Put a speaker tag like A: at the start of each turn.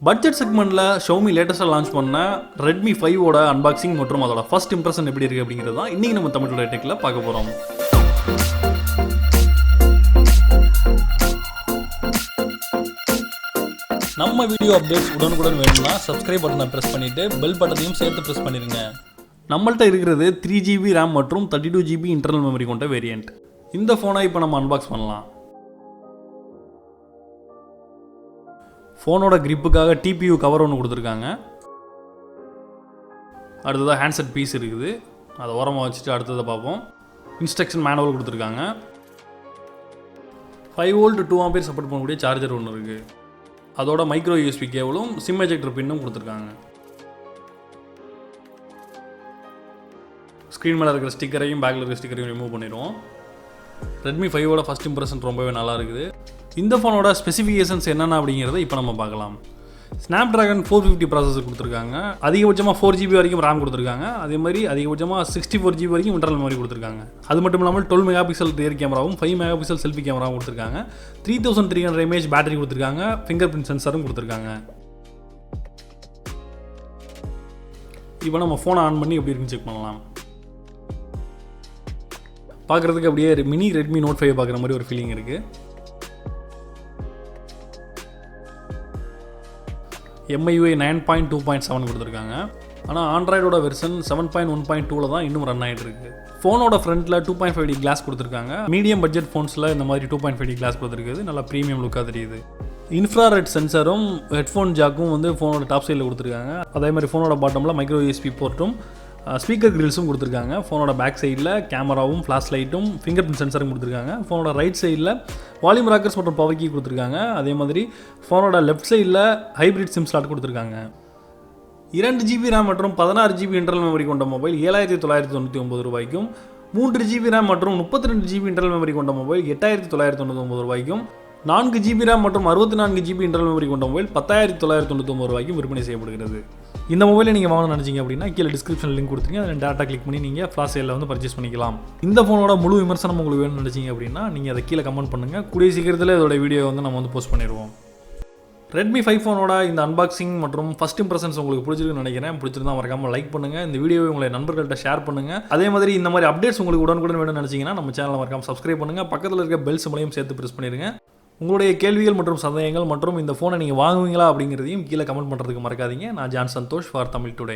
A: Budget செக்மெண்ட்டில் Xiaomi லேட்டஸ்ட்டாக launch பண்ண ரெட்மி 5ஓட அன்பாக்சிங் மற்றும் அதோட ஃபர்ஸ்ட் இம்ப்ரெஷன் எப்படி இருக்குது அப்படிங்கிறது தான் இன்றைக்கி நம்ம தமிழோட டெக்கில் பார்க்க போகிறோம். நம்ம வீடியோ அப்டேட்ஸ் உடனுக்குடன் வேணும்னா சப்ஸ்கிரைப் பட்டனை ப்ரெஸ் பண்ணிவிட்டு பெல் பட்டனையும் சேர்த்து ப்ரெஸ் பண்ணிடுங்க. நம்மள்ட்ட இருக்கிறது 3GB RAM மற்றும் 32GB இன்டர்னல் மெமரி கொண்ட வேரியண்ட். இந்த ஃபோனை இப்போ நம்ம அன்பாக்ஸ் பண்ணலாம். ஃபோனோட கிரிப்புக்காக டிபியூ கவர் ஒன்று கொடுத்துருக்காங்க. அடுத்ததாக ஹேண்ட்செட் பீஸ் இருக்குது, அதை ஓரமாக வச்சுட்டு அடுத்ததை பார்ப்போம். இன்ஸ்ட்ரக்ஷன் மேனுவல் கொடுத்துருக்காங்க. 5V 2A சப்போர்ட் பண்ணக்கூடிய சார்ஜர் ஒன்று இருக்குது. அதோட மைக்ரோ யூஎஸ்பி கேபிளும் சிம் எஜெக்டர் பின்னும் கொடுத்துருக்காங்க. ஸ்க்ரீன் மேலே இருக்கிற ஸ்டிக்கரையும் பேக்கில் இருக்கிற ஸ்டிக்கரையும் ரிமூவ் பண்ணிடுவோம். ரெட்மி 5ஓட ஃபஸ்ட் இம்ப்ரெஷன் ரொம்பவே நல்லா இருக்குது. இந்த ஃபோனோட ஸ்பெசிஃபிகேஷன்ஸ் என்னென்ன அப்படிங்கிறத இப்போ நம்ம பார்க்கலாம். ஸ்னாப்ட்ராகன் 450 ப்ராசஸர் கொடுத்துருக்காங்க. அதிகபட்சமாக 4GB வரைக்கும் RAM கொடுத்துருக்காங்க. அதே மாதிரி அதிகபட்சமாக 64GB வரைக்கும் இன்டர்னல் மெமரி கொடுத்துருக்காங்க. அது மட்டும் இல்லாமல் 12 MP ரியர் கேமராவும் 5 MP செல்ஃபி கேமராவும் கொடுத்துருக்காங்க. 3300 mAh பேட்டரி கொடுத்துருக்காங்க. ஃபிங்கர் பிரிண்ட் சென்சாரும் கொடுத்துருக்காங்க. இப்போ நம்ம ஃபோனை ஆன் பண்ணி எப்படி இருக்குன்னு செக் பண்ணலாம். பார்க்குறதுக்கு அப்படியே மினி ரெட்மி நோட் 5 பார்க்குற மாதிரி ஒரு ஃபீலிங் இருக்குது. MIUI 9.2.7 கொடுத்துருக்காங்க. ஆனால் ஆண்ட்ராய்டோட வெர்ஷன் 7.1.2 தான் இன்னும் ரன் ஆகிட்டு இருக்கு. ஃபோனோட ஃப்ரண்ட்டில் 2.5D கிளாஸ் கொடுத்துருக்காங்க. மீடியம் பட்ஜெட் ஃபோன்ஸில் இந்த மாதிரி 2.5D கிளாஸ் கொடுத்துருக்குது. நல்லா ப்ரீமியம் லுக்காக தெரியுது. இன்ஃப்ராரெட் சென்சரும் ஹெட்ஃபோன் ஜாக்கும் வந்து ஃபோனோட டாப் சைடில் கொடுத்துருக்காங்க. அதே மாதிரி ஃபோனோட பாட்டமில் மைக்ரோ யூஎஸ்பி போர்ட்டும் ஸ்பீக்கர் கிரில்ஸும் கொடுத்துருக்காங்க. ஃபோனோட பேக் சைடில் கேமராவும் ஃப்ளாஷ் லைட்டும் ஃபிங்கர் பிரிண்ட் சென்சரும் கொடுத்துருக்காங்க. ஃபோனோட ரைட் சைடில் வால்யூம் ராக்கர்ஸ் மற்றும் பவர் கீ கொடுத்துருக்காங்க. அதே மாதிரி ஃபோனோட லெஃப்ட் சைடில் ஹைப்ரிட் சிம் ஸ்லாட் கொடுத்துருக்காங்க. 2GB RAM மற்றும் 16GB இன்டர்னல் மெமரி கொண்ட மொபைல் 7999 ரூபாய்க்கும், 3GB RAM மற்றும் 32GB இன்டர்னல் மெமரி கொண்ட மொபைல் 8999 ரூபாய்க்கும், 4GB RAM மற்றும் 64GB இன்டர்னல் மெமரி கொண்ட மொபைல் 10999 ரூபாய்க்கும் விற்பனை செய்யப்படுகிறது. இந்த மொபைலை நீங்கள் வாங்கணும்னு நினச்சிங்க அப்படின்னா கீழே டிஸ்கிரிப்ஷன் லிங்க் கொடுத்துருங்க. அதில் டேட்டா கிளிக் பண்ணி நீங்கள் ஃப்ளாஷ் சேலில் வந்து பர்ச்சேஸ் பண்ணிக்கலாம். இந்த ஃபோனோட முழு விமர்சனம் உங்களுக்கு வேணும்னு நினச்சிங்க அப்படின்னா நீங்கள் அதை கீழே கமெண்ட் பண்ணுங்கள். கூடிய சீக்கிரத்தில் இதோட வீடியோ வந்து நம்ம வந்து போஸ்ட் பண்ணிடுவோம். ரெட்மி 5 ஃபோனோட இந்த அன்பாக்சிங் மற்றும் ஃபஸ்ட் இம்ப்ரெஷன்ஸ் உங்களுக்கு பிடிச்சிருக்குன்னு நினைக்கிறேன். பிடிச்சிருந்தா மறக்காமல் லைக் பண்ணுங்கள். இந்த வீடியோவை உங்களை நண்பர்கள்ட்ட ஷேர் பண்ணுங்கள். அதே மாதிரி இந்த மாதிரி அப்டேட்ஸ் உங்களுக்கு உடனுக்குடன் வேணும்னு நினச்சிங்கன்னா நம்ம சேனலை மறக்காமல் சப்ஸ்கிரைப் பண்ணுங்கள். பக்கத்தில் இருக்க பெல் சிம்பளையும் சேர்த்து ப்ரெஸ் பண்ணிடுங்க. உங்களுடைய கேள்விகள் மற்றும் சந்தேகங்கள் மற்றும் இந்த ஃபோனை நீங்கள் வாங்குவீங்களா அப்படிங்கிறதையும் கீழே கமெண்ட் பண்ணுறதுக்கு மறக்காதீங்க. நான் John Santhosh for Tamil today.